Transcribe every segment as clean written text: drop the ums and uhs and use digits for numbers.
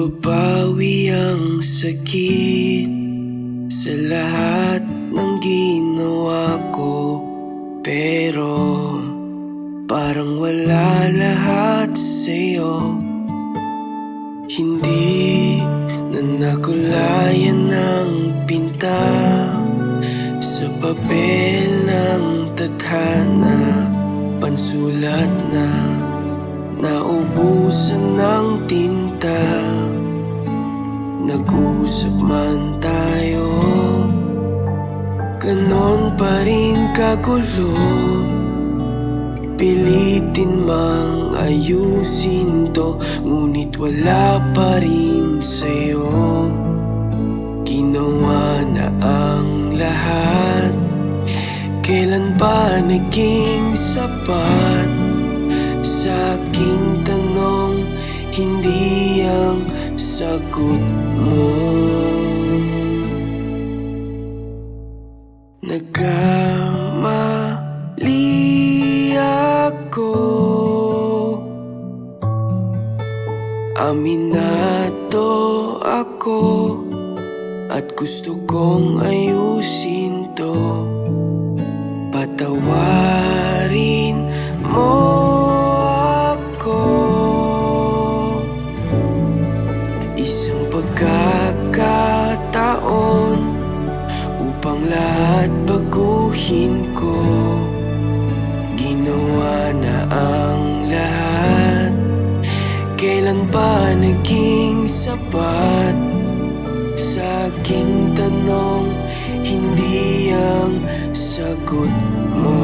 mababawi ang sakit sa lahat ng ginawa ko, pero parang wala lahat sa'yo. Hindi na nakulayan ng pinta sa papel ng tadhana, pansulat na naubusan ng tinta. Nag-usap man tayo, ganon pa rin kagulo. Pilitin mang ayusin to, ngunit wala pa rin sa'yo. Ginawa na ang lahat, kailan ba naging sapat? Sa aking tanong, hindi ang sagot mo. Nagkamali ako, aminado ako, at gusto kong ayusin to. Patawarin mo ako, isang pagkakataon upang lahat baguhin ko. Ginawa na ang lahat, kailan ba naging sapat? Sa aking tanong, hindi ang sagot mo.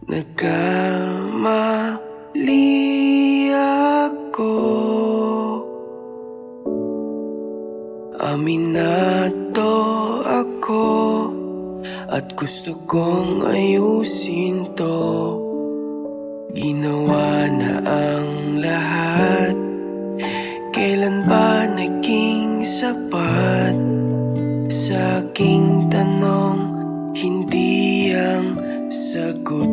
Nagkamali ako, aminado ako, at gusto kong ayusin to. Ginawa na ang lahat, kailan ba naging sapat? Sa aking tanong, hindi ang sagot